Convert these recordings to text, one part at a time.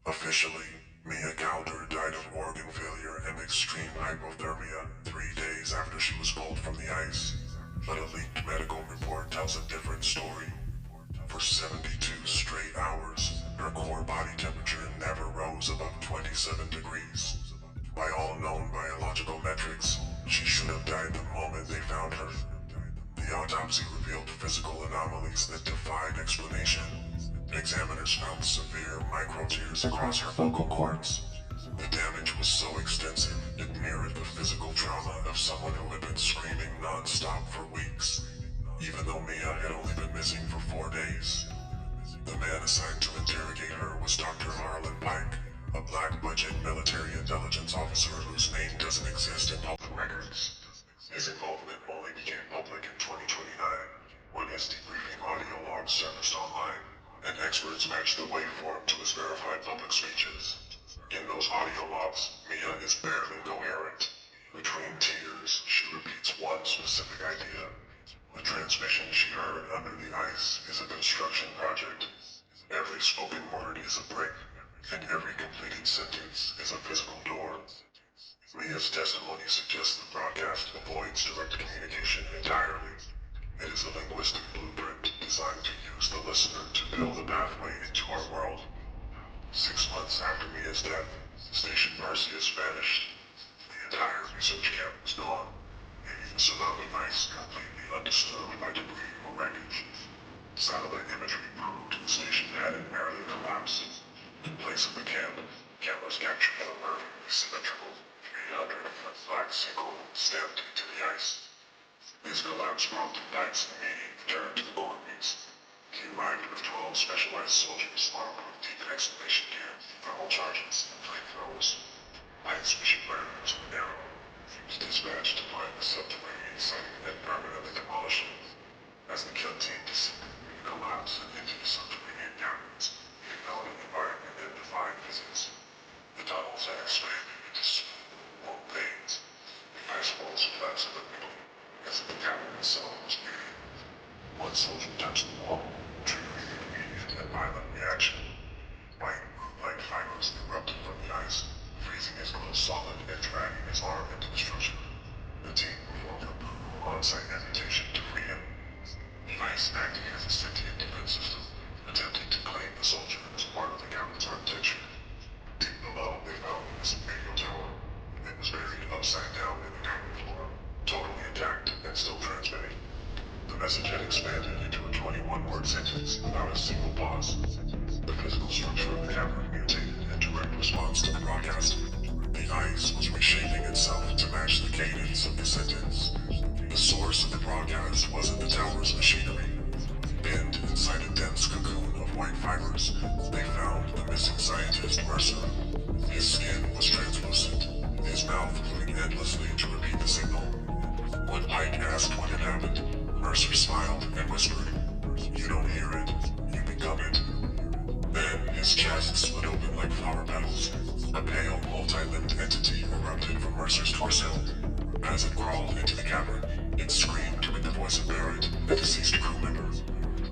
Officially, Mia Calder died of organ failure and extreme hypothermia 3 days after she was pulled from the ice. But a leaked medical report tells a different story. For 72 straight hours, her core body temperature never rose above 27 degrees. By all known biological metrics, she should have died the moment they found her. The autopsy revealed physical anomalies that defied explanation. Examiners found severe micro-tears across her vocal cords. The damage was so extensive, it mirrored the physical trauma of someone who had been screaming non-stop for weeks, even though Mia had only been missing for 4 days. The man assigned to interrogate her was Dr. Harlan Pike, a black-budget military intelligence officer whose name doesn't exist in public records. His involvement only became public in 2029, when his debriefing audio logs surfaced online, and experts matched the waveform to his verified public speeches. In those audio logs, Mia is barely coherent. Between tears, she repeats one specific idea. The transmission she heard under the ice is a construction project. Every spoken word is a brick, and every completed sentence is a physical door. Mia's testimony suggests the broadcast avoids direct communication entirely. It is a linguistic blueprint designed to use the listener to build a pathway into our world. 6 months after Mia's death, Station Mercy has vanished. The entire research camp is gone, leaving the surrounding ice completely undisturbed by debris or wreckage. Satellite imagery proved the station had barely collapsed. In place of the camp, cameras captured a perfectly symmetrical 300-foot black single stamped into the ice. This collapse prompted Pike's immediate return to the coordinates. He arrived with 12 specialized soldiers armed with deep excavation gear, thermal charges, and flamethrowers. Pike's mission priorities were narrow. He was dispatched to find the subterranean site and permanently demolish it. As the kill team descended through the collapse and into the subterranean caverns, he found an environment that defied physics. The tunnels had expanded into smooth, warm veins. The ice walls collapsed in the middle, as if the cavern itself was breathing. One soldier touched the wall, triggering an immediate and violent reaction. White, like fibers erupted from the ice, freezing his clothes solid and dragging his arm into the structure. The team performed a brutal on-site amputation to free him. The ice acting as a sentient defense system, attempting to claim the soldier as part of the cavern's architecture. Deep below, they found this radio tower. It was buried upside down in the cavern floor, totally intact and still transmitting. The message had expanded into a 21-word sentence without a single pause. The physical structure of the cavern mutated in direct response to the broadcast. The ice was reshaping itself to match the cadence of the sentence. The source of the broadcast wasn't the tower's machinery. Pinned inside a dense cocoon of white fibers, they found the missing scientist Mercer. His skin was translucent, his mouth moving endlessly to repeat the signal. When Pike asked what had happened, Mercer smiled and whispered, "You don't hear it, you become it." Then his chest split open like flower petals. A pale, multi-limbed entity erupted from Mercer's torso. As it crawled into the cavern, it screamed with the voice of Barrett, a deceased crew member.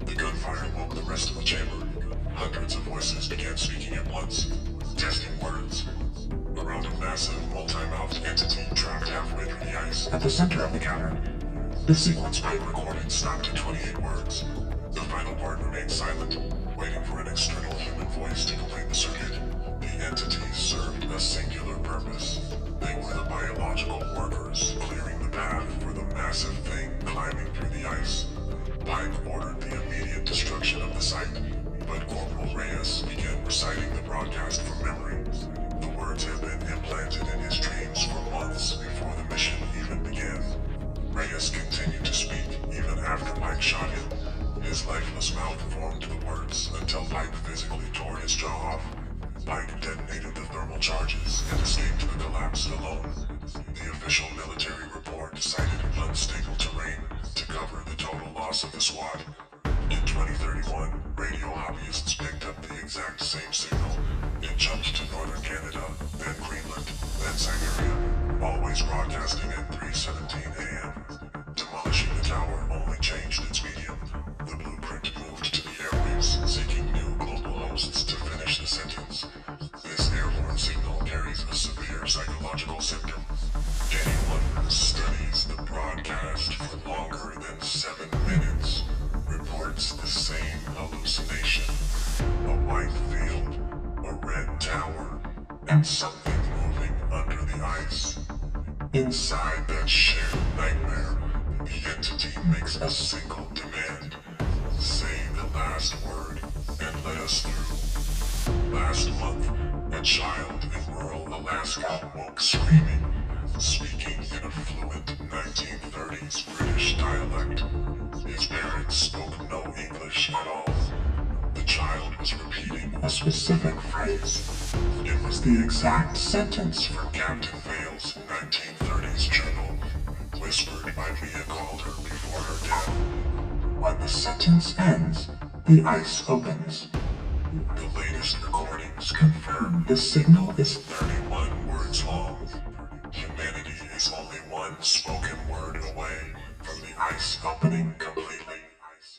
The gunfire woke the rest of the chamber. Hundreds of voices began speaking at once, testing words. Around a massive, multi-mouthed entity trapped halfway through the ice at the center of the cavern. The sequence Pike recorded stopped at 28 words. The final word remained silent, waiting for an external human voice to complete the circuit. The entities served a singular purpose. They were the biological workers clearing the path for the massive thing climbing through the ice. Pike ordered the immediate destruction of the site, but Corporal Reyes began reciting the broadcast from memory. The words had been implanted in his dreams for months before the mission even began. Reyes continued to speak even after Pike shot him. His lifeless mouth formed the words until Pike physically tore his jaw off. Pike detonated the thermal charges and escaped the collapse alone. The official military report cited unstable terrain to cover the total loss of the squad. In 2031, radio hobbyists picked up the exact same signal. It jumped to northern Canada, then Greenland, then Siberia, always broadcasting at 3:17 a.m. Demolishing the tower only changed its medium. The blueprint moved to the airwaves, seeking new global hosts to finish the sentence. tower, and something moving under the ice. Inside that shared nightmare, the entity makes a single demand. Say the last word and let us through. Last month, a child in rural Alaska woke screaming, speaking in a fluent 1930s British dialect. His parents spoke no English at all. The child was repeating a specific phrase. It was the exact sentence from Captain Vale's 1930s journal, whispered by Mia Calder before her death. When the sentence ends, the ice opens. The latest recordings confirm the signal is 31 words long. Humanity is only one spoken word away from the ice opening